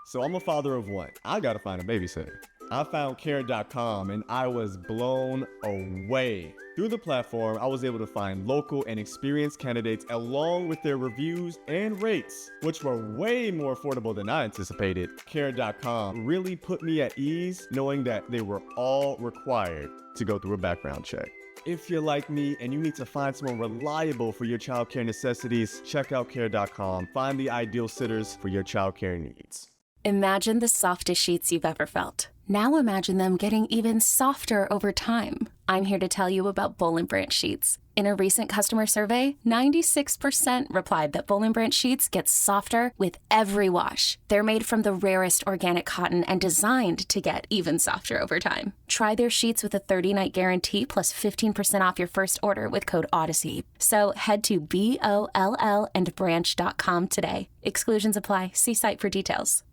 So I'm a father of one. I gotta find a babysitter. I found Care.com and I was blown away. Through the platform, I was able to find local and experienced candidates along with their reviews and rates, which were way more affordable than I anticipated. Care.com really put me at ease knowing that they were all required to go through a background check. If you're like me and you need to find someone reliable for your childcare necessities, check out Care.com. Find the ideal sitters for your childcare needs. Imagine the softest sheets you've ever felt. Now imagine them getting even softer over time. I'm here to tell you about Boll & Branch sheets. In a recent customer survey, 96% replied that Boll & Branch sheets get softer with every wash. They're made from the rarest organic cotton and designed to get even softer over time. Try their sheets with a 30-night guarantee plus 15% off your first order with code Odyssey. So head to BOLL&branch.com today. Exclusions apply. See site for details.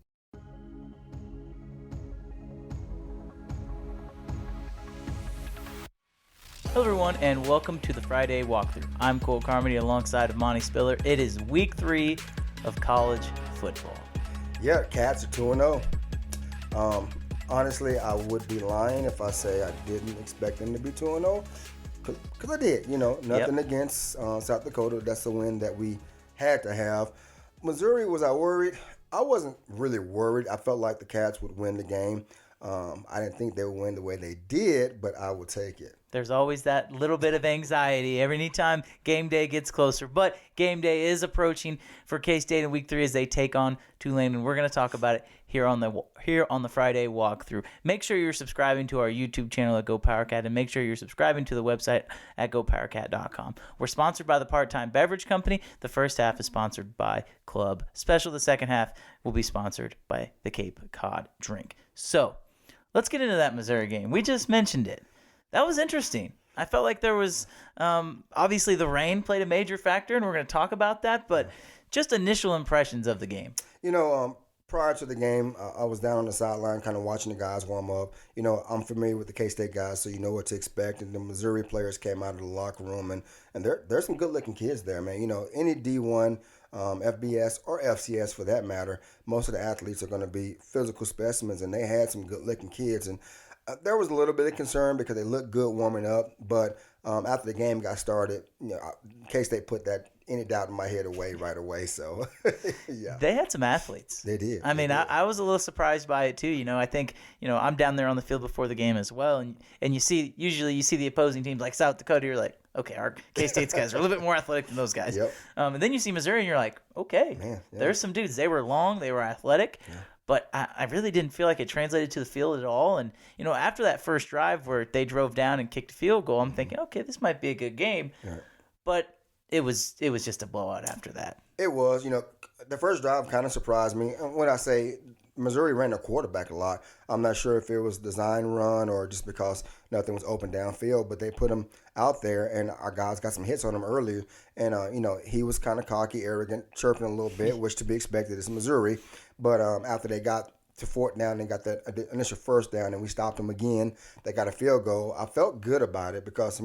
Hello everyone, and welcome to the Friday Walkthrough. I'm Cole Carmody alongside of Monty Spiller. It is week 3 of college football. Yeah, Cats are 2-0. Honestly, I would be lying if I say I didn't expect them to be 2-0, because I did. Nothing against South Dakota. That's a win that we had to have. Missouri, was I worried? I wasn't really worried. I felt like the Cats would win the game. I didn't think they would win the way they did, but I would take it. There's always that little bit of anxiety every time game day gets closer. But game day is approaching for K-State in week 3 as they take on Tulane, and we're going to talk about it here on the Friday Walkthrough. Make sure you're subscribing to our YouTube channel at Go PowerCat, and make sure you're subscribing to the website at GoPowerCat.com. We're sponsored by the Part-Time Beverage Company. The first half is sponsored by Club Special. The second half will be sponsored by the Cape Cod Drink. So let's get into that Missouri game. We just mentioned it. That was interesting. I felt like there was, obviously the rain played a major factor, and we're going to talk about that, but just initial impressions of the game. Prior to the game, I was down on the sideline kind of watching the guys warm up. I'm familiar with the K-State guys, so you know what to expect. And the Missouri players came out of the locker room, and there's some good-looking kids there, man. Any D1, FBS, or FCS for that matter, most of the athletes are going to be physical specimens, and they had some good-looking kids. And there was a little bit of concern because they looked good warming up, but after the game got started, K-State put that any doubt in my head away right away. So, yeah. They had some athletes. They did. I was a little surprised by it too. I think, I'm down there on the field before the game as well, and usually you see the opposing teams like South Dakota, you're like, okay, our K-State's guys are a little bit more athletic than those guys. Yep. And then you see Missouri, and you're like, okay, man, yeah. There's some dudes. They were long, they were athletic. Yeah. But I really didn't feel like it translated to the field at all. And, after that first drive where they drove down and kicked a field goal, I'm thinking, okay, this might be a good game. Yeah. But it was just a blowout after that. It was. The first drive kind of surprised me. When I say Missouri ran their quarterback a lot, I'm not sure if it was design run or just because nothing was open downfield, but they put him out there, and our guys got some hits on him earlier. And, he was kind of cocky, arrogant, chirping a little bit, which to be expected is Missouri. But after they got to fourth down and got that initial first down and we stopped them again, they got a field goal. I felt good about it because,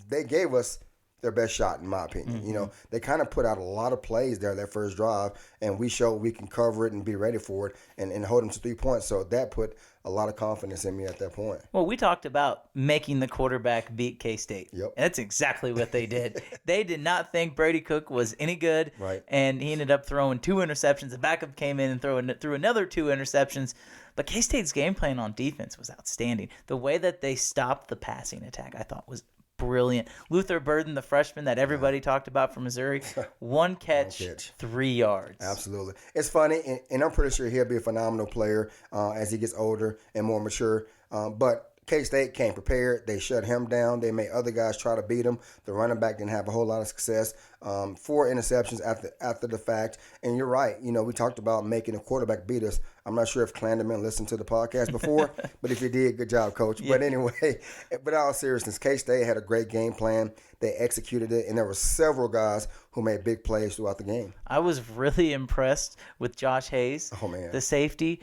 they gave us their best shot, in my opinion. Mm-hmm. They kind of put out a lot of plays there that first drive, and we showed we can cover it and be ready for it and hold them to 3 points. So that put a lot of confidence in me at that point. Well, we talked about making the quarterback beat K-State. Yep. And that's exactly what they did. They did not think Brady Cook was any good. Right. And he ended up throwing 2 interceptions. The backup came in and threw another 2 interceptions. But K-State's game plan on defense was outstanding. The way that they stopped the passing attack, I thought, was brilliant. Luther Burden, the freshman that everybody talked about from Missouri, 1 catch, 3 yards. Absolutely. It's funny, and I'm pretty sure he'll be a phenomenal player as he gets older and more mature. But K-State came prepared. They shut him down. They made other guys try to beat him. The running back didn't have a whole lot of success. 4 interceptions after the fact. And you're right. We talked about making a quarterback beat us. I'm not sure if Clanderman listened to the podcast before, but if you did, good job, Coach. Yeah. But anyway, but in all seriousness, K-State had a great game plan. They executed it, and there were several guys who made big plays throughout the game. I was really impressed with Josh Hayes, the safety,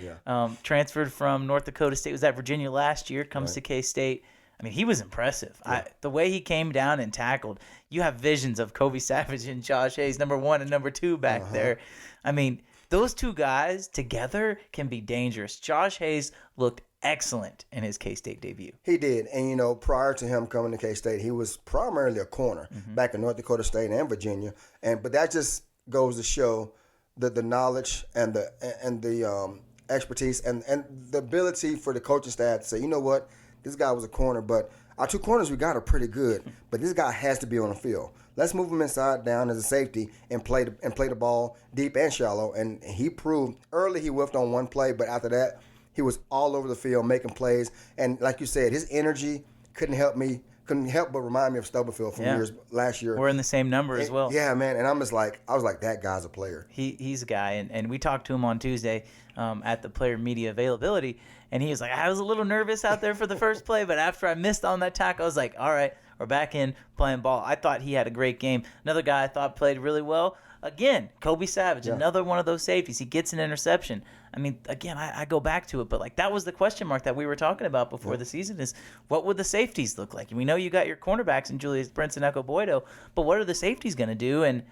transferred from North Dakota State, was at Virginia last year, comes to K-State. I mean, he was impressive. Yeah. The way he came down and tackled, you have visions of Kobe Savage and Josh Hayes, number 1 and number 2 back there. I mean, Those two guys together can be dangerous. Josh Hayes looked excellent in his K-State debut. He did. And, prior to him coming to K-State, he was primarily a corner back in North Dakota State and Virginia. But that just goes to show the knowledge and the expertise and the ability for the coaching staff to say, you know what, this guy was a corner, but our two corners we got are pretty good, but this guy has to be on the field. Let's move him inside down as a safety and play the ball deep and shallow. And he proved early he whiffed on one play, but after that he was all over the field making plays. And like you said, his energy couldn't help but remind me of Stubblefield from last year. We're in the same number as well. Yeah, man. And I was like, that guy's a player. He's a guy, and we talked to him on Tuesday at the player media availability, and he was like, I was a little nervous out there for the first play, but after I missed on that tackle, I was like, all right, we're back in playing ball. I thought he had a great game. Another guy I thought played really well. Again, Kobe Savage, another one of those safeties. He gets an interception. I mean, again, I go back to it, but like that was the question mark that we were talking about before the season is what would the safeties look like? And we know you got your cornerbacks in Julius Prince and Echo Boydo, but what are the safeties going to do? And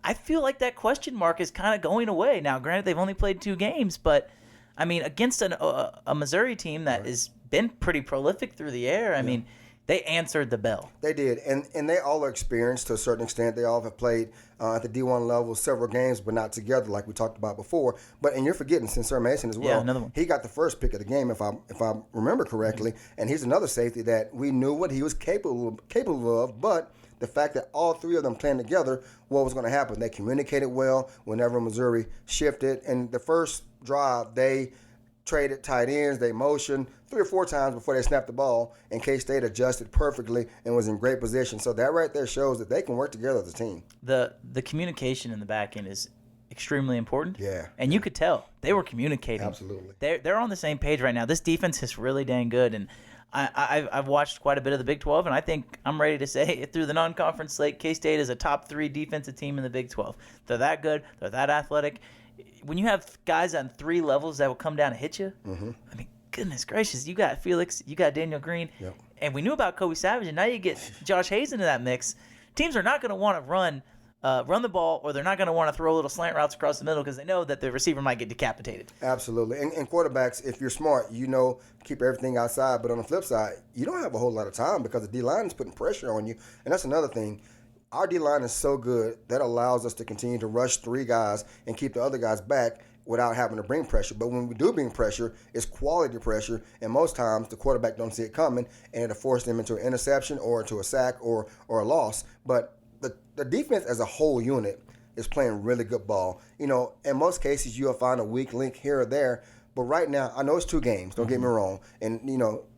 I feel like that question mark is kind of going away. Now, granted, they've only played 2 games, but I mean, against a Missouri team that has been pretty prolific through the air, I mean, they answered the bell. They did, and they all are experienced to a certain extent. They all have played at the D1 level several games, but not together like we talked about before. And you're forgetting Sincere Mason as well. Yeah, another one. He got the first pick of the game, if I remember correctly, and he's another safety that we knew what he was capable of, but the fact that all 3 of them playing together, what was going to happen? They communicated well whenever Missouri shifted, and the first drive they traded tight ends, they motioned 3 or 4 times before they snapped the ball, and K-State adjusted perfectly and was in great position. So that right there shows that they can work together as a team. The communication in the back end is extremely important. Yeah. And you could tell they were communicating. Absolutely. They're on the same page right now. This defense is really dang good, and I've watched quite a bit of the Big 12, and I think I'm ready to say through the non-conference slate, K-State is a top 3 defensive team in the Big 12. They're that good. They're that athletic. When you have guys on 3 levels that will come down and hit you, I mean, goodness gracious, you got Felix, you got Daniel Green, and we knew about Kobe Savage, and now you get Josh Hayes into that mix. Teams are not going to want to run the ball, or they're not going to want to throw little slant routes across the middle because they know that the receiver might get decapitated. Absolutely. And quarterbacks, if you're smart, keep everything outside. But on the flip side, you don't have a whole lot of time because the D-line is putting pressure on you. And that's another thing. Our D-line is so good that allows us to continue to rush 3 guys and keep the other guys back without having to bring pressure. But when we do bring pressure, it's quality pressure, and most times the quarterback don't see it coming, and it'll force them into an interception or into a sack or a loss. But the defense as a whole unit is playing really good ball. In most cases, you'll find a weak link here or there, but right now, I know it's 2 games, don't get me wrong, and,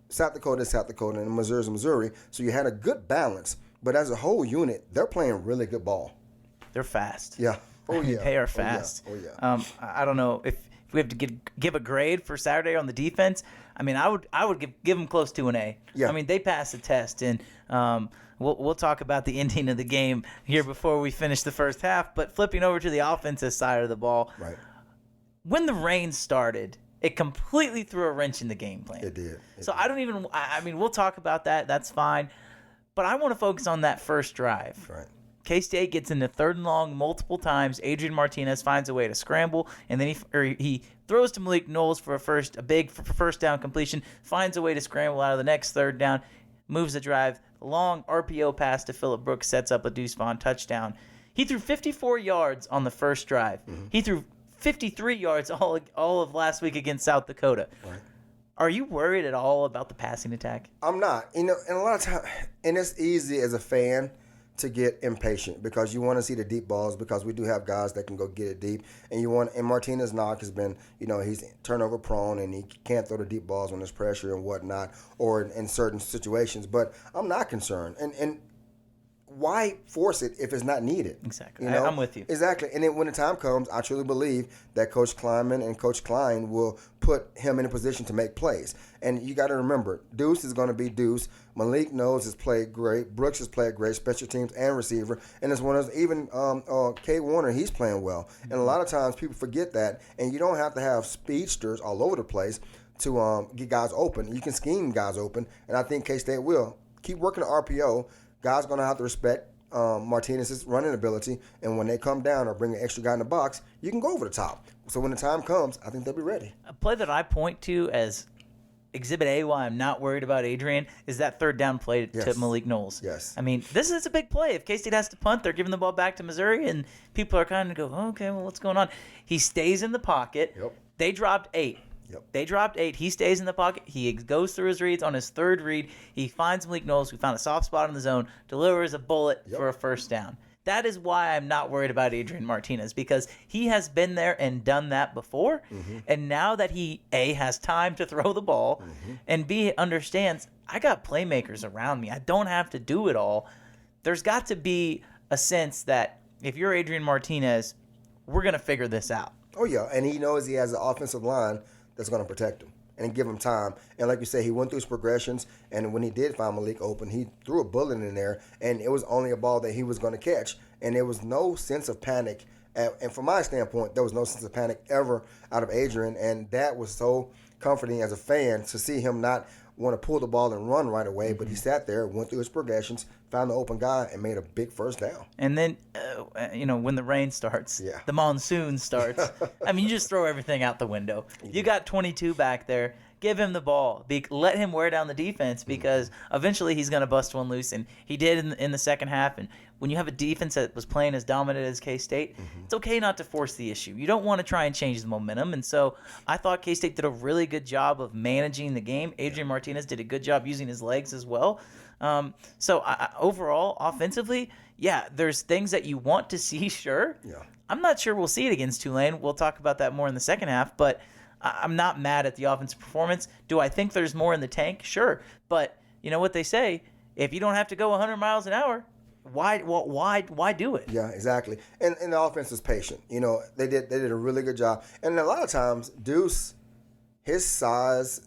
South Dakota is South Dakota, and Missouri is Missouri, so you had a good balance. But as a whole unit, they're playing really good ball. They're fast. Yeah. Oh, yeah. They are fast. Oh, yeah. I don't know if we have to give a grade for Saturday on the defense. I mean, I would give them close to an A. Yeah. I mean, they passed the test, and we'll talk about the ending of the game here before we finish the first half. But flipping over to the offensive side of the ball, Right. When the rain started, it completely threw a wrench in the game plan. It did. I mean, we'll talk about that. That's fine. But I want to focus on that first drive. Right. K-State gets into 3rd and long multiple times. Adrian Martinez finds a way to scramble, and then he throws to Malik Knowles for a big first down completion, finds a way to scramble out of the next 3rd down, moves the drive. The long RPO pass to Phillip Brooks sets up a Deuce Vaughn touchdown. He threw 54 yards on the first drive. He threw 53 yards all of last week against South Dakota. Right. Are you worried at all about the passing attack? I'm not. And a lot of times, and it's easy as a fan to get impatient because you want to see the deep balls because we do have guys that can go get it deep. And Martinez Knock has been, he's turnover prone and he can't throw the deep balls when there's pressure and whatnot or in certain situations. But I'm not concerned. And why force it if it's not needed? Exactly. I'm with you. Exactly. And then when the time comes, I truly believe that Coach Kleinman and Coach Klein will put him in a position to make plays. And you got to remember, Deuce is going to be Deuce. Malik Knowles has played great. Brooks has played great, special teams and receiver. And it's one of those, even Kay Warner, he's playing well. And a lot of times people forget that. And you don't have to have speedsters all over the place to get guys open. You can scheme guys open. And I think K-State will. Keep working the RPO. Guys going to have to respect Martinez's running ability, and when they come down or bring an extra guy in the box, you can go over the top. So when the time comes, I think they'll be ready. A play that I point to as Exhibit A, why I'm not worried about Adrian, is that third down play to Malik Knowles. Yes. I mean, this is a big play. If K-State has to punt, they're giving the ball back to Missouri, and people are kind of go, okay, well, what's going on? He stays in the pocket. Yep. They dropped 8. Yep. They dropped 8. He stays in the pocket. He goes through his reads. On his third read, he finds Malik Knowles, who found a soft spot in the zone, delivers a bullet for a first down. That is why I'm not worried about Adrian Martinez, because he has been there and done that before. And now that he, A, has time to throw the ball, and B, understands, I got playmakers around me. I don't have to do it all. There's got to be a sense that if you're Adrian Martinez, we're going to figure this out. Oh, yeah, and he knows he has an offensive line that's going to protect him and give him time. And like you say, he went through his progressions, and when he did find Malik open, he threw a bullet in there, and it was only a ball that he was going to catch. And there was no sense of panic. And from my standpoint, there was no sense of panic ever out of Adrian, and that was so comforting as a fan to see him not want to pull the ball and run right away, but he sat there, went through his progressions, found the open guy, and made a big first down. And then, when the rain starts, the monsoon starts, I mean, you just throw everything out the window. You got 22 back there. Give him the ball. Let him wear down the defense, because eventually he's going to bust one loose, and he did in the second half. And when you have a defense that was playing as dominant as K-State, it's okay not to force the issue. You don't want to try and change the momentum. And so I thought K-State did a really good job of managing the game. Adrian Martinez did a good job using his legs as well. Overall, offensively, there's things that you want to see, sure. Yeah. I'm not sure we'll see it against Tulane. We'll talk about that more in the second half, but I'm not mad at the offensive performance. Do I think there's more in the tank? Sure. But you know what they say, if you don't have to go 100 miles an hour, why do it? Yeah, exactly. And the offense is patient. They did a really good job. And a lot of times, Deuce, his size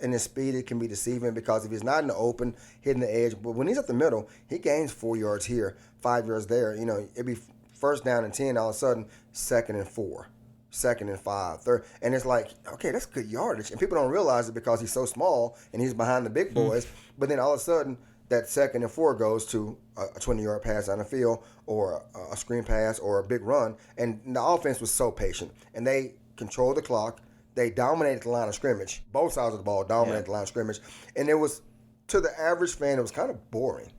and his speed, it can be deceiving, because if he's not in the open, hitting the edge, but when he's at the middle, he gains 4 yards here, 5 yards there. It'd be first down and 10, all of a sudden, 2nd and 4. 2nd and 5, 3rd, and it's like, okay, that's good yardage, and people don't realize it because he's so small and he's behind the big boys. But then all of a sudden, that 2nd and 4 goes to a 20-yard pass down the field, or a screen pass, or a big run, and the offense was so patient, and they controlled the clock. They dominated the line of scrimmage. Both sides of the ball dominated the line of scrimmage, and it was, to the average fan, it was kind of boring.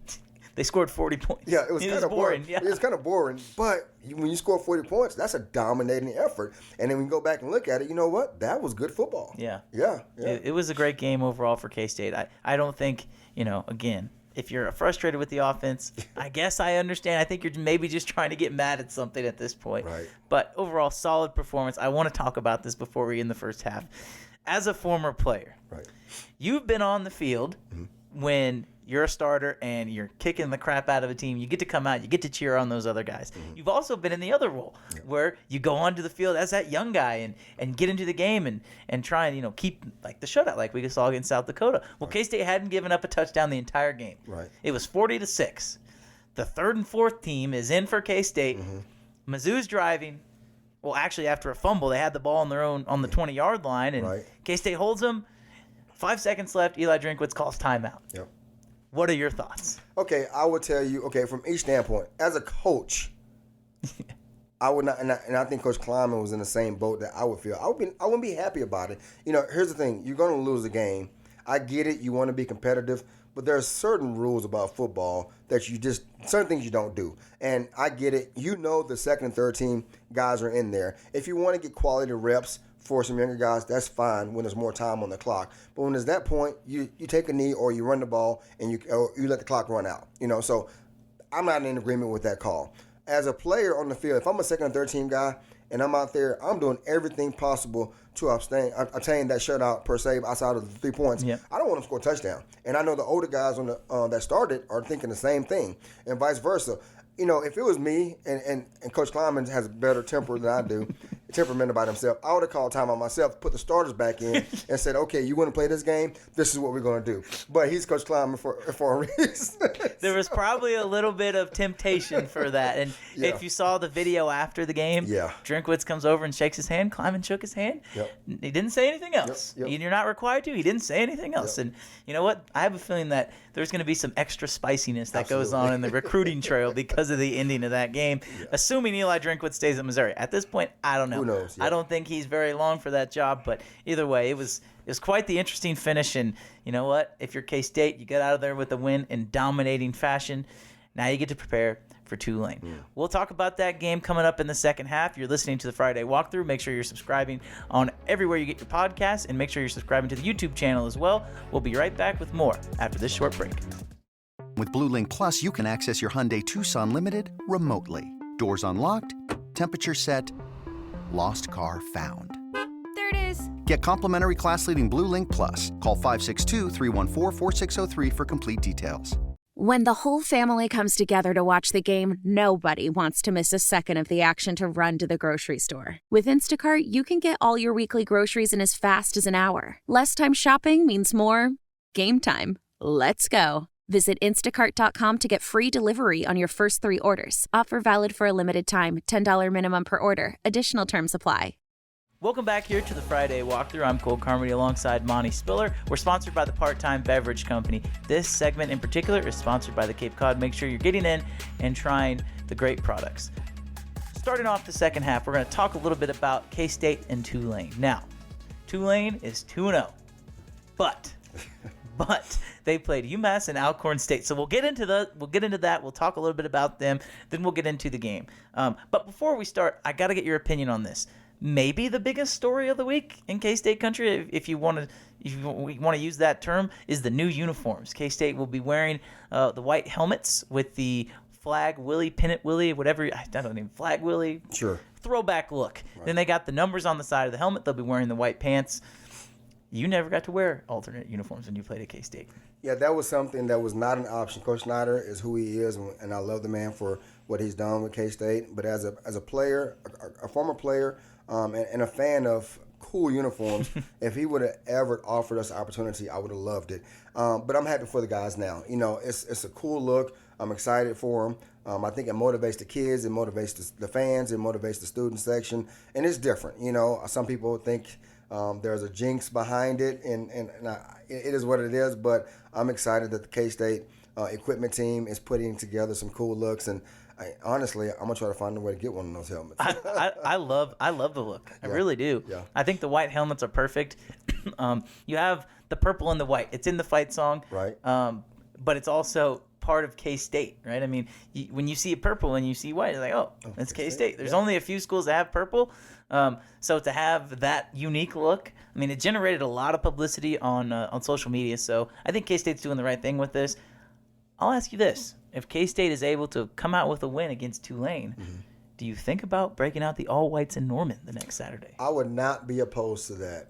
They scored 40 points. Yeah, it was kind of boring. Yeah. It was kind of boring. But when you score 40 points, that's a dominating effort. And then when you go back and look at it, you know what? That was good football. Yeah. Yeah. It was a great game overall for K-State. I don't think, again, if you're frustrated with the offense, I guess I understand. I think you're maybe just trying to get mad at something at this point. Right. But overall, solid performance. I want to talk about this before we end the first half. As a former player, you've been on the field when you're a starter and you're kicking the crap out of a team. You get to come out. You get to cheer on those other guys. You've also been in the other role where you go onto the field as that young guy and get into the game and try and, keep like the shutout like we saw against South Dakota. Well, K-State hadn't given up a touchdown the entire game. Right. It was 40-6. The 3rd and 4th team is in for K-State. Mizzou's driving. Well, actually, after a fumble, they had the ball on their own on the 20-yard line, and K-State holds them. 5 seconds left. Eli Drinkwitz calls timeout. Yep. What are your thoughts? Okay, I would tell you, from each standpoint, as a coach, I would not, and I think Coach Kleiman was in the same boat that I would feel. I wouldn't be happy about it. Here's the thing: you're going to lose a game. I get it. You want to be competitive, but there are certain rules about football that certain things you don't do. And I get it. The 2nd and 3rd team guys are in there. If you want to get quality reps for some younger guys, that's fine when there's more time on the clock. But when there's that point, you take a knee or you run the ball and you let the clock run out. So I'm not in agreement with that call. As a player on the field, if I'm a 2nd and 3rd team guy and I'm out there, I'm doing everything possible to obtain that shutout per se outside of the 3 points. Yep. I don't want to score a touchdown. And I know the older guys on the that started are thinking the same thing, and vice versa. If it was me and Coach Kleiman has a better temper than I do, temperamental by himself. I would have called timeout myself, put the starters back in, and said, okay, you want to play this game? This is what we're going to do. But he's Coach Kleiman for a reason. There was probably a little bit of temptation for that. And if you saw the video after the game, Drinkwitz comes over and shakes his hand. Kleiman shook his hand. He didn't say anything else. You're not required to. He didn't say anything else. And you know what? I have a feeling that there's going to be some extra spiciness that goes on in the recruiting trail because of the ending of that game, assuming Eli Drinkwitz stays at Missouri. At this point, I don't know. Who knows? I don't think he's very long for that job, but either way, it was quite the interesting finish. And you know what? If you're K-State, you get out of there with a win in dominating fashion. Now you get to prepare for Tulane. We'll talk about that game coming up in the second half. You're listening to the Friday Walkthrough. Make sure you're subscribing on everywhere you get your podcasts, and make sure you're subscribing to the YouTube channel as well. We'll be right back with more after this short break. With Blue Link Plus, you can access your Hyundai Tucson Limited remotely. Doors unlocked, temperature set, lost car found. There it is. Get complimentary class-leading Blue Link Plus. Call 562-314-4603 for complete details. When the whole family comes together to watch the game, nobody wants to miss a second of the action to run to the grocery store. With Instacart, you can get all your weekly groceries in as fast as an hour. Less time shopping means more game time. Let's go. Visit instacart.com to get free delivery on your first 3 orders. Offer valid for a limited time. $10 minimum per order. Additional terms apply. Welcome back here to the Friday Walkthrough. I'm Cole Carmody alongside Monty Spiller. We're sponsored by the Part-Time Beverage Company. This segment in particular is sponsored by the Cape Cod. Make sure you're getting in and trying the great products. Starting off the second half, we're going to talk a little bit about K-State and Tulane. Now, Tulane is 2-0, but they played UMass and Alcorn State. So we'll get into that. We'll talk a little bit about them. Then we'll get into the game. But before we start, I got to get your opinion on this. Maybe the biggest story of the week in K-State country, if you want to use that term, is the new uniforms. K-State will be wearing the white helmets with the flag Willie, pennant Willie, whatever. I don't even flag Willie. Sure. Throwback look. Right. Then they got the numbers on the side of the helmet. They'll be wearing the white pants. You never got to wear alternate uniforms when you played at K-State. Yeah, that was something that was not an option. Coach Snyder is who he is, and I love the man for what he's done with K-State. But as a player, a former player, and a fan of cool uniforms, if he would have ever offered us the opportunity, I would have loved it. But I'm happy for the guys now. You know, it's a cool look. I'm excited for them. I think it motivates the kids, it motivates the fans, it motivates the student section, and it's different. You know, some people think there's a jinx behind it, and it is what it is. But I'm excited that the K-State equipment team is putting together some cool looks, and honestly, I'm gonna try to find a way to get one of those helmets. I love the look. I really do. Yeah. I think the white helmets are perfect. You have the purple and the white. It's in the fight song. Right. But it's also part of K-State, right? I mean, when you see purple and you see white, you're like, oh, it's K-State. There's only a few schools that have purple. So to have that unique look, I mean, it generated a lot of publicity on social media. So I think K-State's doing the right thing with this. I'll ask you this. If K-State is able to come out with a win against Tulane, do you think about breaking out the all-whites in Norman the next Saturday? I would not be opposed to that.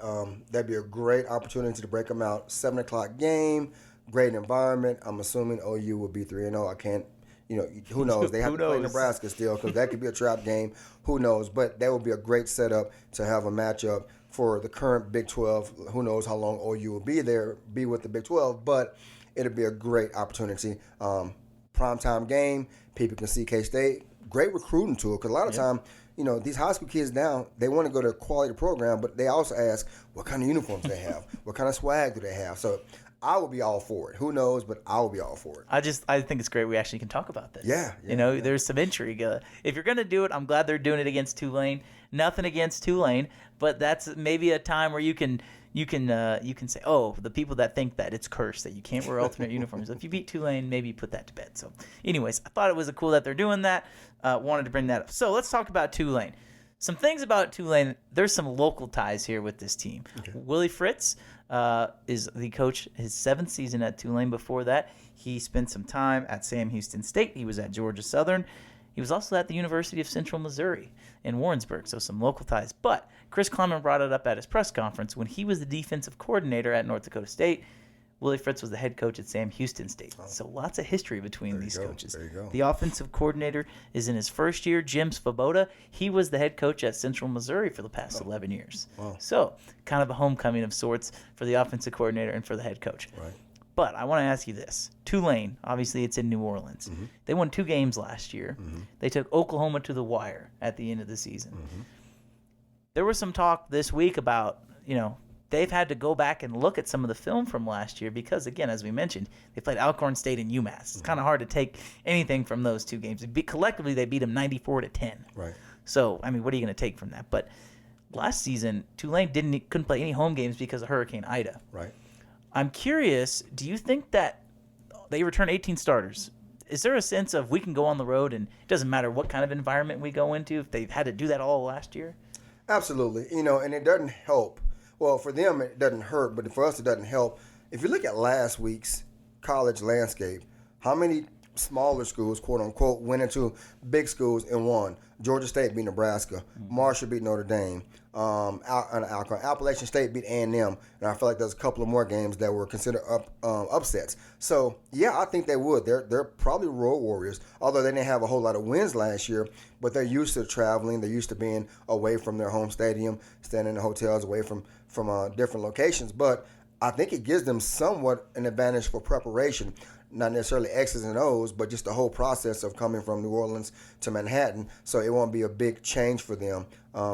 That'd be a great opportunity to break them out. 7 o'clock game, great environment. I'm assuming OU will be 3-0. I can't, who knows? They have to play Nebraska still because that could be a trap game. Who knows? But that would be a great setup to have a matchup for the current Big 12. Who knows how long OU will be with the Big 12, but it'll be a great opportunity. Primetime game, people can see K-State. Great recruiting tool because a lot of time, these high school kids now, they want to go to a quality program, but they also ask what kind of uniforms they have, what kind of swag do they have. So I will be all for it. Who knows, but I will be all for it. I think it's great we actually can talk about this. Yeah. There's some intrigue. If you're going to do it, I'm glad they're doing it against Tulane. Nothing against Tulane, but that's maybe a time where you can say, oh, the people that think that it's cursed, that you can't wear alternate uniforms. If you beat Tulane, maybe put that to bed. So anyways, I thought it was cool that they're doing that. Wanted to bring that up. So let's talk about Tulane. Some things about Tulane, there's some local ties here with this team. Okay. Willie Fritz is the coach, his 7th season at Tulane. Before that, he spent some time at Sam Houston State. He was at Georgia Southern. He was also at the University of Central Missouri in Warrensburg, so some local ties. But Chris Kleiman brought it up at his press conference when he was the defensive coordinator at North Dakota State. Willie Fritz was the head coach at Sam Houston State. So lots of history between these coaches. There you go. The offensive coordinator is in his first year, Jim Svoboda. He was the head coach at Central Missouri for the past 11 years. Wow. So kind of a homecoming of sorts for the offensive coordinator and for the head coach. Right. But I want to ask you this. Tulane, obviously it's in New Orleans. They won 2 games last year. They took Oklahoma to the wire at the end of the season. There was some talk this week about, they've had to go back and look at some of the film from last year because, again, as we mentioned, they played Alcorn State and UMass. It's kind of hard to take anything from those 2 games. Collectively, they beat them 94-10. Right. So, what are you going to take from that? But last season, Tulane couldn't play any home games because of Hurricane Ida. Right. I'm curious, do you think that they return 18 starters? Is there a sense of we can go on the road and it doesn't matter what kind of environment we go into if they've had to do that all last year? Absolutely. And it doesn't help. Well, for them, it doesn't hurt, but for us, it doesn't help. If you look at last week's college landscape, how many smaller schools, quote unquote, went into big schools and won? Georgia State beat Nebraska. Marshall beat Notre Dame. Appalachian State beat A&M. And I feel like there's a couple of more games that were considered upsets. So, yeah, I think they would. They're probably road warriors, although they didn't have a whole lot of wins last year. But they're used to traveling. They're used to being away from their home stadium, staying in the hotels, away from different locations. But I think it gives them somewhat an advantage for preparation. Not necessarily X's and O's, but just the whole process of coming from New Orleans to Manhattan. So it won't be a big change for them.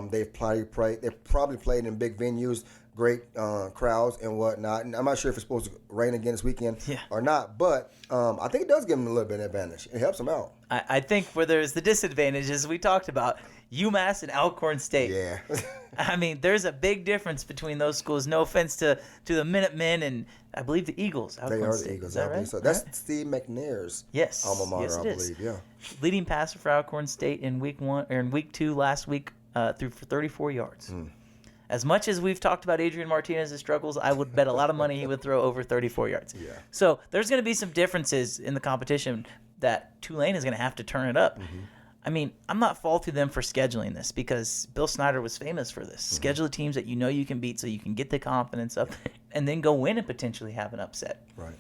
They've probably played in big venues, great crowds and whatnot. And I'm not sure if it's supposed to rain again this weekend or not, but I think it does give them a little bit of advantage. It helps them out. I think where there's the disadvantages we talked about, UMass and Alcorn State. Yeah. There's a big difference between those schools. No offense to the Minutemen and I believe the Eagles. They are the Eagles, I believe so. That's Steve McNair's alma mater, I believe. Yeah. Leading passer for Alcorn State in week 2 last week threw for 34 yards. As much as we've talked about Adrian Martinez's struggles, I would bet a lot of money he would throw over 34 yards. Yeah. So there's going to be some differences in the competition that Tulane is going to have to turn it up. I'm not faulting them for scheduling this because Bill Snyder was famous for this. Schedule teams that you can beat so you can get the confidence up and then go win and potentially have an upset. Right.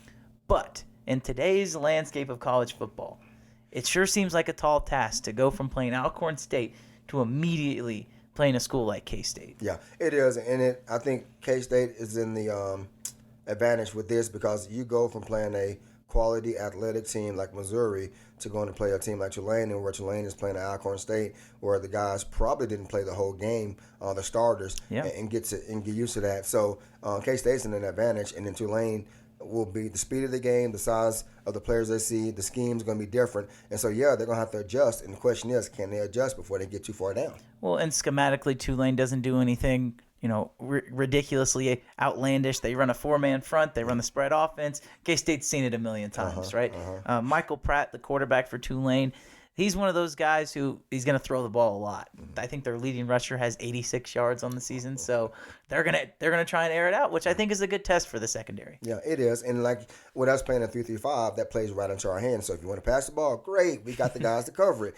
But in today's landscape of college football, it sure seems like a tall task to go from playing Alcorn State to immediately playing a school like K-State. Yeah, it is. And I think K-State is in the advantage with this because you go from playing a quality athletic team like Missouri to going to play a team like Tulane, and where Tulane is playing at Alcorn State, where the guys probably didn't play the whole game, the starters, and get used to that. So K-State's in an advantage, and then Tulane will be the speed of the game, the size of the players they see, the scheme's going to be different. And so, they're going to have to adjust. And the question is, can they adjust before they get too far down? Well, and schematically, Tulane doesn't do anything ridiculously outlandish. They run a 4-man front. They run the spread offense. K-State's seen it a million times, right? Michael Pratt, the quarterback for Tulane, he's one of those guys who he's going to throw the ball a lot. I think their leading rusher has 86 yards on the season, so they're gonna try and air it out, which I think is a good test for the secondary. Yeah, it is. And like with us playing a 3-3-5, that plays right into our hands. So if you want to pass the ball, great. We got the guys to cover it.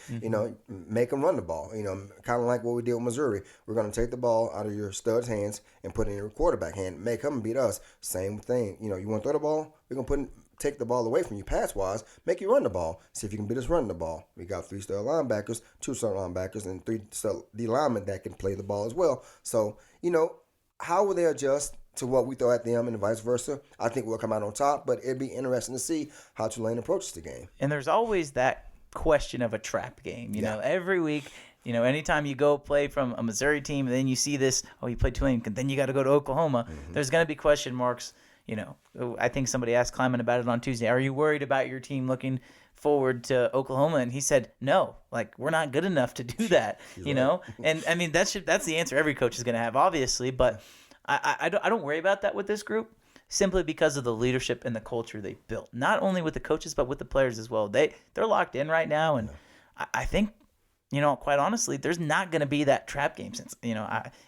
Make them run the ball. Kind of like what we did with Missouri. We're going to take the ball out of your stud's hands and put it in your quarterback hand. Make them beat us. Same thing. You want to throw the ball? We're going to take the ball away from you pass-wise, make you run the ball. See if you can beat us running the ball. We got 3 star linebackers, 2 star linebackers, and 3 star D linemen that can play the ball as well. So, how will they adjust to what we throw at them and vice versa? I think we'll come out on top, but it'd be interesting to see how Tulane approaches the game. And there's always that question of a trap game. You know, every week, anytime you go play from a Missouri team and then you see this, you played Tulane, then you got to go to Oklahoma, there's going to be question marks. I think somebody asked Kleiman about it on Tuesday. Are you worried about your team looking forward to Oklahoma? And he said, no, we're not good enough to do that, know? And that's the answer every coach is going to have, obviously. But I don't worry about that with this group simply because of the leadership and the culture they've built, not only with the coaches, but with the players as well. They're locked in right now. And I think, quite honestly, there's not going to be that trap game since,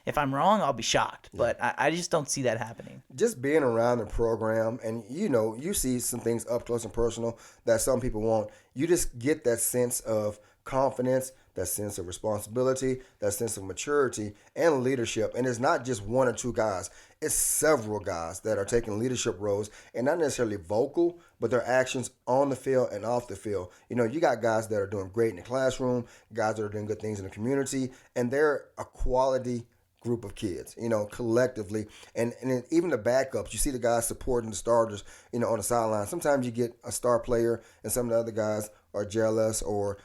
if I'm wrong, I'll be shocked. But I just don't see that happening. Just being around the program and, you see some things up close and personal that some people won't. You just get that sense of confidence, that sense of responsibility, that sense of maturity and leadership. And it's not just one or two guys. It's several guys that are taking leadership roles and not necessarily vocal, but their actions on the field and off the field. You got guys that are doing great in the classroom, guys that are doing good things in the community, and they're a quality group of kids, collectively. And even the backups, you see the guys supporting the starters, on the sideline. Sometimes you get a star player and some of the other guys are jealous or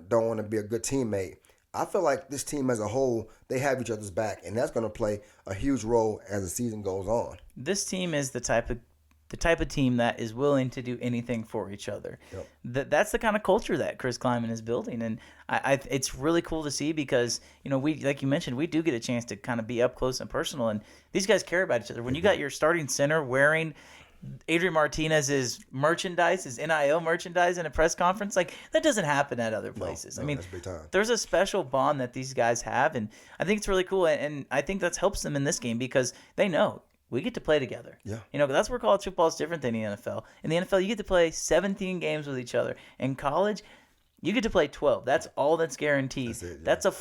don't want to be a good teammate. I feel like this team as a whole, they have each other's back, and that's going to play a huge role as the season goes on. This team is the type of team that is willing to do anything for each other. Yep. That's the kind of culture that Chris Kleiman is building, and it's really cool to see because we, like you mentioned, we do get a chance to kind of be up close and personal, and these guys care about each other. When you got your starting center wearing Adrian Martinez's merchandise, his NIL merchandise in a press conference, like that doesn't happen at other places. No, I mean, that's big time. There's a special bond that these guys have, and I think it's really cool, and I think that helps them in this game because they know we get to play together. Yeah. That's where college football is different than the NFL. In the NFL, you get to play 17 games with each other. In college, you get to play 12. That's all that's guaranteed. That's it, yeah. That's a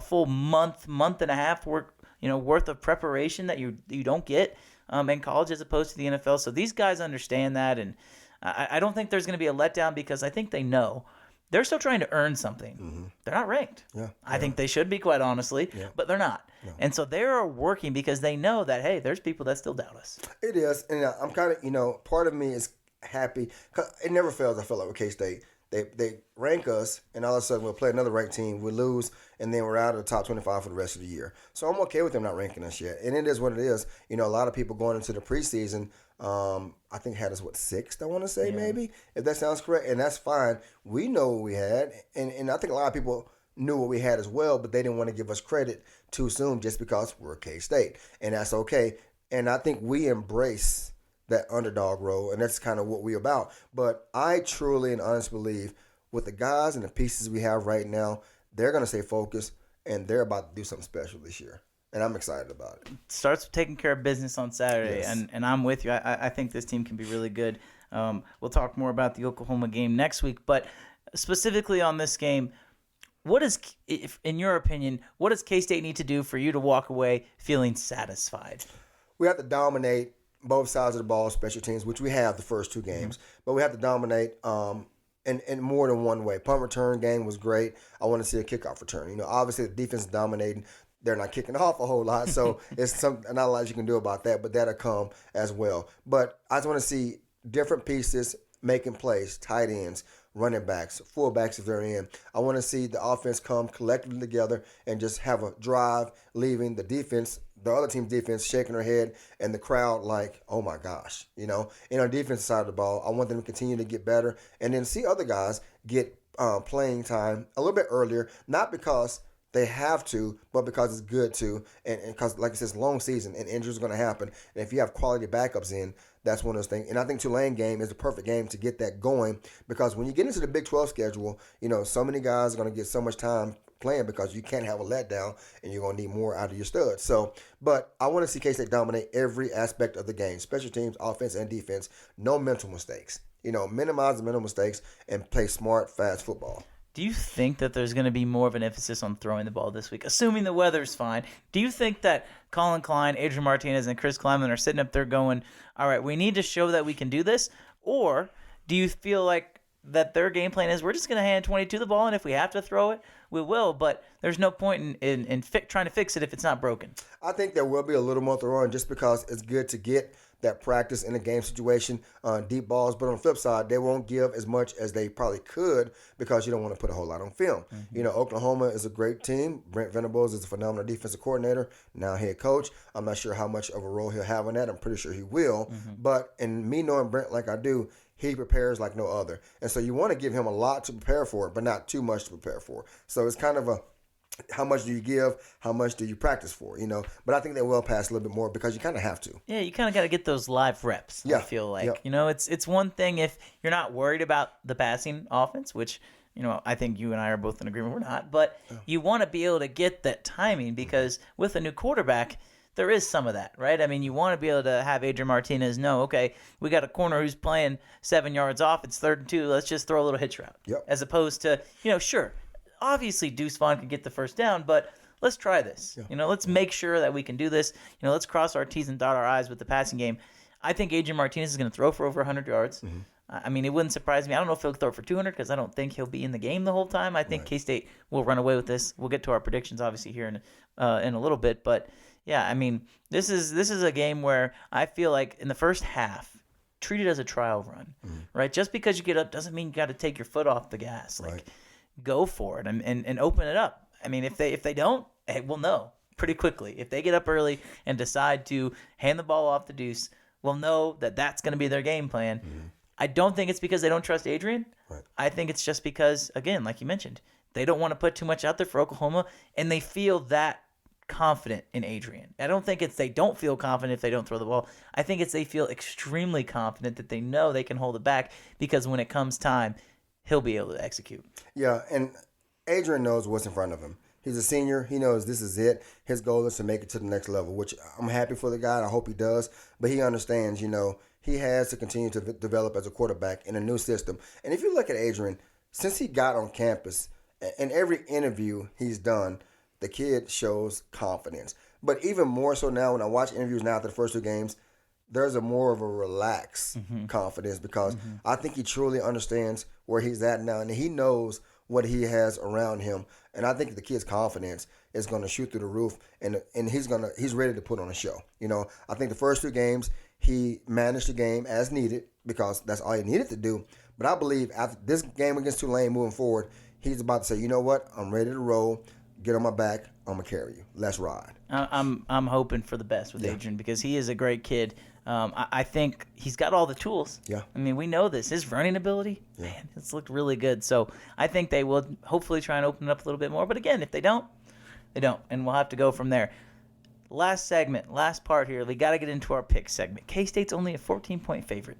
full month and a half worth of preparation that you don't get in college as opposed to the NFL. So these guys understand that, and I don't think there's going to be a letdown because I think they know they're still trying to earn something. Mm-hmm. They're not ranked. Yeah. I think they should be, quite honestly, but they're not. No. And so they're working because they know that, hey, there's people that still doubt us. It is, and I'm kind of, part of me is happy. 'Cause it never fails, I feel like, with K-State. They rank us, and all of a sudden we'll play another ranked team, we lose, and then we're out of the top 25 for the rest of the year. So I'm okay with them not ranking us yet. And it is what it is. A lot of people going into the preseason, I think had us, sixth, I want to say, maybe, if that sounds correct. And that's fine. We know what we had, and I think a lot of people knew what we had as well, but they didn't want to give us credit too soon just because we're K-State. And that's okay. And I think we embrace that underdog role, and that's kind of what we're about. But I truly and honestly believe with the guys and the pieces we have right now, they're going to stay focused, and they're about to do something special this year. And I'm excited about it. Starts with taking care of business on Saturday, Yes. and I'm with you. I think this team can be really good. We'll talk more about the Oklahoma game next week, but specifically on this game, in your opinion, what does K-State need to do for you to walk away feeling satisfied? We have to dominate both sides of the ball, special teams, which we have the first two games. But we have to dominate in more than one way. Punt return game was great. I want to see a kickoff return. Obviously the defense is dominating. They're not kicking off a whole lot, so it's not a lot you can do about that, but that'll come as well. But I just want to see different pieces making plays, tight ends, running backs, fullbacks if they're in. I want to see the offense come collectively together and just have a drive, leaving the defense, the other team's defense, shaking their head, and the crowd like, oh my gosh. In our defensive side of the ball, I want them to continue to get better and then see other guys get playing time a little bit earlier, not because they have to, but because it's good to, and because, like I said, it's a long season and injuries are going to happen. And if you have quality backups in, that's one of those things. And I think Tulane game is the perfect game to get that going because when you get into the Big 12 schedule, so many guys are going to get so much time playing because you can't have a letdown and you're going to need more out of your studs. So, but I want to see K-State dominate every aspect of the game, special teams, offense, and defense. No mental mistakes. Minimize the mental mistakes and play smart, fast football. Do you think that there's going to be more of an emphasis on throwing the ball this week, assuming the weather's fine? Do you think that Colin Klein, Adrian Martinez, and Chris Kleiman are sitting up there going, all right, we need to show that we can do this? Or do you feel like that their game plan is we're just going to hand 22 the ball, and if we have to throw it, we will, but there's no point in trying to fix it if it's not broken? I think there will be a little more throwing just because it's good to get that practice in a game situation, deep balls. But on the flip side, they won't give as much as they probably could because you don't want to put a whole lot on film. Mm-hmm. Oklahoma is a great team. Brent Venables is a phenomenal defensive coordinator, now head coach. I'm not sure how much of a role he'll have in that. I'm pretty sure he will. Mm-hmm. But in me knowing Brent like I do, he prepares like no other. And so you want to give him a lot to prepare for, but not too much to prepare for. So it's kind of a how much do you give? How much do you practice for? But I think they will pass a little bit more because you kind of have to. Yeah, you kind of got to get those live reps. Yeah. I feel like it's one thing if you're not worried about the passing offense, which I think you and I are both in agreement we're not. But you want to be able to get that timing because with a new quarterback, there is some of that, right? I mean, you want to be able to have Adrian Martinez know, okay, we got a corner who's playing 7 yards off. It's 3rd and 2. Let's just throw a little hitch route. Yep. As opposed to, sure. obviously Deuce Vaughn could get the first down, but let's try this. Let's make sure that we can do this. Let's cross our T's and dot our I's with the passing game. I think Adrian Martinez is going to throw for over 100 yards. Mm-hmm. I mean, it wouldn't surprise me. I don't know if he'll throw for 200 because I don't think he'll be in the game the whole time. I think K-State will run away with this. We'll get to our predictions, obviously, here in a little bit. But, yeah, I mean, this is a game where I feel like in the first half, treat it as a trial run, right? Just because you get up doesn't mean you got to take your foot off the gas. Like, go for it and open it up. I mean, if they don't, we'll know pretty quickly. If they get up early and decide to hand the ball off to Deuce, we'll know that that's going to be their game plan. Mm-hmm. I don't think it's because they don't trust Adrian. Right. I think it's just because, again, like you mentioned, they don't want to put too much out there for Oklahoma, and they feel that confident in Adrian. I don't think it's they don't feel confident if they don't throw the ball. I think it's they feel extremely confident that they know they can hold it back because when it comes time, he'll be able to execute. Yeah, and Adrian knows what's in front of him. He's a senior. He knows this is it. His goal is to make it to the next level, which I'm happy for the guy, and I hope he does. But he understands, he has to continue to develop as a quarterback in a new system. And if you look at Adrian, since he got on campus, in every interview he's done, the kid shows confidence. But even more so now when I watch interviews now after the first two games, there's more of a relaxed confidence because I think he truly understands where he's at now, and he knows what he has around him. And I think the kid's confidence is going to shoot through the roof, and he's ready to put on a show. I think the first two games he managed the game as needed because that's all he needed to do. But I believe after this game against Tulane moving forward, he's about to say, you know what, I'm ready to roll. Get on my back. I'm gonna carry you. Let's ride. I'm hoping for the best with Adrian because he is a great kid. I think he's got all the tools. Yeah. I mean, we know this. His running ability, man, it's looked really good. So I think they will hopefully try and open it up a little bit more. But again, if they don't, they don't. And we'll have to go from there. Last segment, last part here. We got to get into our pick segment. K-State's only a 14-point favorite.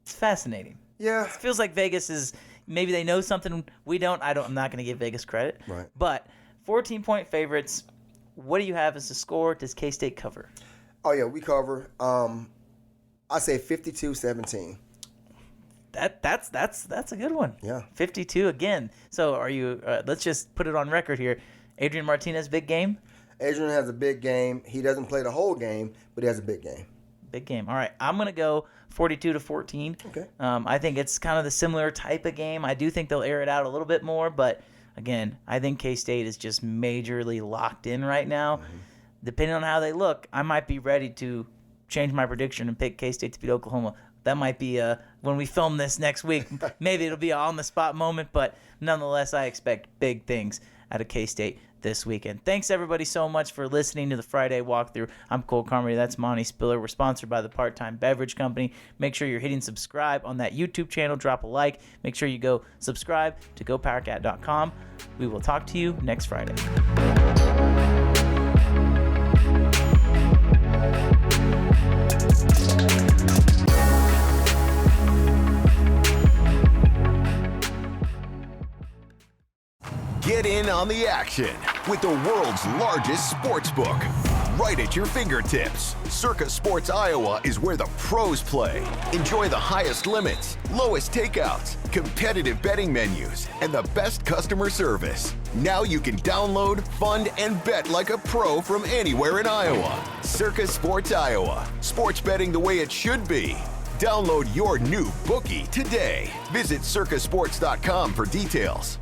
It's fascinating. Yeah. It feels like Vegas is, maybe they know something we don't. I'm not going to give Vegas credit. Right. But 14-point favorites, what do you have as the score? Does K-State cover? Oh, yeah, we cover. I say 52-17. That's a good one. Yeah. 52 again. So are you? Let's just put it on record here. Adrian Martinez, big game. Adrian has a big game. He doesn't play the whole game, but he has a big game. Big game. All right, I'm gonna go 42-14. Okay. I think it's kind of the similar type of game. I do think they'll air it out a little bit more, but again, I think K-State is just majorly locked in right now. Mm-hmm. Depending on how they look, I might be ready to change my prediction and pick K-State to beat Oklahoma. That might be when we film this next week. Maybe it'll be an on-the-spot moment, but nonetheless, I expect big things out of K-State this weekend. Thanks, everybody, so much for listening to the Friday Walkthrough. I'm Cole Carmody. That's Monty Spiller. We're sponsored by the Part-Time Beverage Company. Make sure you're hitting subscribe on that YouTube channel. Drop a like. Make sure you go subscribe to GoPowerCat.com. We will talk to you next Friday. Get in on the action with the world's largest sports book right at your fingertips. Circa Sports Iowa is where the pros play. Enjoy the highest limits, lowest takeouts, competitive betting menus, and the best customer service. Now you can download, fund, and bet like a pro from anywhere in Iowa. Circa Sports Iowa. Sports betting the way it should be. Download your new bookie today. Visit circasports.com for details.